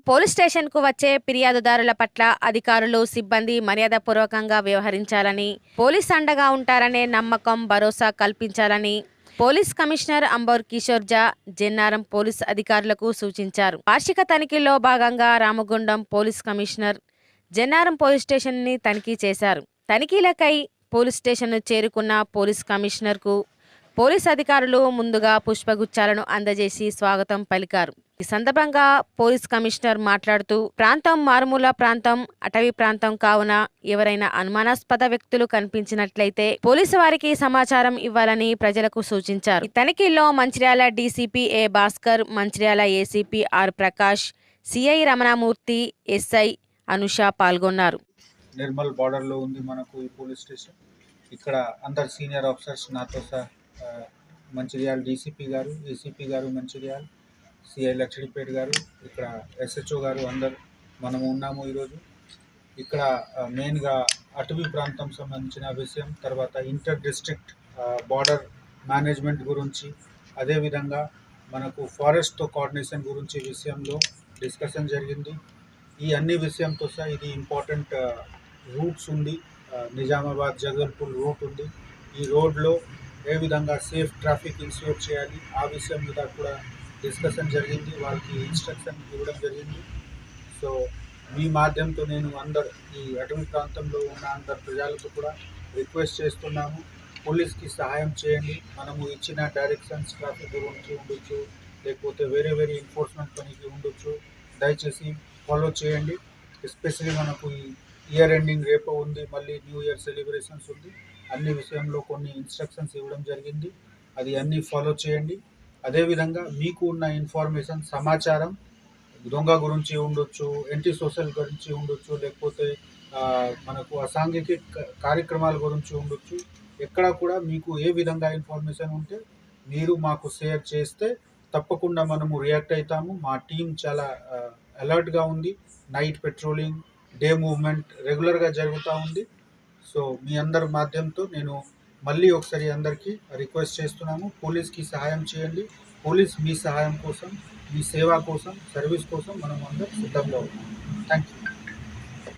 Police స్టేషన్కు వచ్చే ఫిర్యాదుదారుల పట్ల అధికారులు, సిబ్బంది మర్యాదపూర్వకంగా వ్యవహరించాలని, పోలీస్ అండగా ఉంటారనే నమ్మకం, భరోసా కల్పించాలని పోలీస్ కమిషనర్ అంబర్ కిషోర్ జా జెన్నారం పోలీస్ అధికారులకు సూచించారు. వార్షిక తనిఖీల్లో భాగంగా రామగుండం పోలీస్ కమిషనర్ జెన్నారం పోలీస్ స్టేషన్ని తనిఖీ చేశారు. తనిఖీలకై పోలీస్ స్టేషన్ను చేరుకున్న పోలీస్ కమిషనర్కు పోలీస్ అధికారులు ముందుగా పుష్పగుచ్చాలను అందజేసి స్వాగతం పలికారు. ఈ సందర్భంగా పోలీస్ కమిషనర్ మాట్లాడుతూ, ప్రాంతం మారుమూల ప్రాంతం, అటవీ ప్రాంతం కావున ఎవరైనా అనుమానాస్పద వ్యక్తులు కనిపించినట్లయితే పోలీసు వారికి సమాచారం ఇవ్వాలని ప్రజలకు సూచించారు. ఈ తనిఖీల్లో Mancherial DCP A Bhaskar, Mancherial ACP R Prakash, CI Ramanamurthy, SI Anusha పాల్గొన్నారు. నిర్మల్ బార్డర్లో ఉంది మనకు ఈ పోలీస్ స్టేషన్. ఇక్కడ అందరు సీనియర్ ఆఫీసర్స్ నాతో మంచిర్యాల డీసీపీ గారు, ఏసీపీ గారు మంచిర్యాల, సిఐ లక్షడిపేట గారు, ఇక్కడ ఎస్హెచ్ఓ గారు అందరు మనము ఉన్నాము ఈరోజు. ఇక్కడ మెయిన్గా అటవీ ప్రాంతం సంబంధించిన విషయం, తర్వాత ఇంటర్ డిస్ట్రిక్ట్ బార్డర్ మేనేజ్మెంట్ గురించి, అదేవిధంగా మనకు ఫారెస్ట్తో కోఆర్డినేషన్ గురించి విషయంలో డిస్కషన్ జరిగింది. ఈ అన్ని విషయంతో సహా ఇది ఇంపార్టెంట్ రూట్స్ ఉంది, నిజామాబాద్ జగల్పూర్ రూట్ ఉంది. ఈ రోడ్లో ఏ విధంగా సేఫ్ ట్రాఫిక్ ఇన్ష్యూర్ చేయాలి ఆ విషయం మీద కూడా డిస్కషన్ జరిగింది, వాళ్ళకి ఇన్స్ట్రక్షన్ ఇవ్వడం జరిగింది. సో మీ మాధ్యమంతో నేను అందరు ఈ అటవీ ప్రాంతంలో ఉన్న అందరు ప్రజలకు కూడా రిక్వెస్ట్ చేస్తున్నాము, పోలీస్కి సహాయం చేయండి. మనము ఇచ్చిన డైరెక్షన్స్ ట్రాఫిక్ గురించి ఉండొచ్చు, లేకపోతే వేరే ఎన్ఫోర్స్మెంట్ పనికి ఉండొచ్చు, దయచేసి ఫాలో చేయండి. ఎస్పెషల్లీ మనకు ఈ ఇయర్ ఎండింగ్ రేపు ఉంది, మళ్ళీ న్యూ ఇయర్ సెలబ్రేషన్స్ ఉంది. అన్ని విషయంలో కొన్ని ఇన్స్ట్రక్షన్స్ ఇవ్వడం జరిగింది, అది అన్నీ ఫాలో చేయండి. అదేవిధంగా మీకు ఉన్న ఇన్ఫర్మేషన్, సమాచారం దొంగ గురించి ఉండొచ్చు, యాంటీ సోషల్ గురించి ఉండొచ్చు, లేకపోతే మనకు అసాంఘిక కార్యక్రమాల గురించి ఉండొచ్చు, ఎక్కడ కూడా మీకు ఏ విధంగా ఇన్ఫర్మేషన్ ఉంటే మీరు మాకు షేర్ చేస్తే తప్పకుండా మనము రియాక్ట్ అవుతాము. మా టీం చాలా అలర్ట్గా ఉంది. నైట్ పెట్రోలింగ్, డే మూవ్మెంట్ రెగ్యులర్గా జరుగుతూ ఉంది. సో మీ అందరి మాధ్యమంతో నేను మళ్ళీ ఒకసారి అందరికీ రిక్వెస్ట్ చేస్తున్నాము, పోలీస్కి సహాయం చేయండి. పోలీస్ మీ సహాయం కోసం, మీ సేవ కోసం, సర్వీస్ కోసం మనం అందరం సిద్ధంగా ఉన్నాం. Thank you.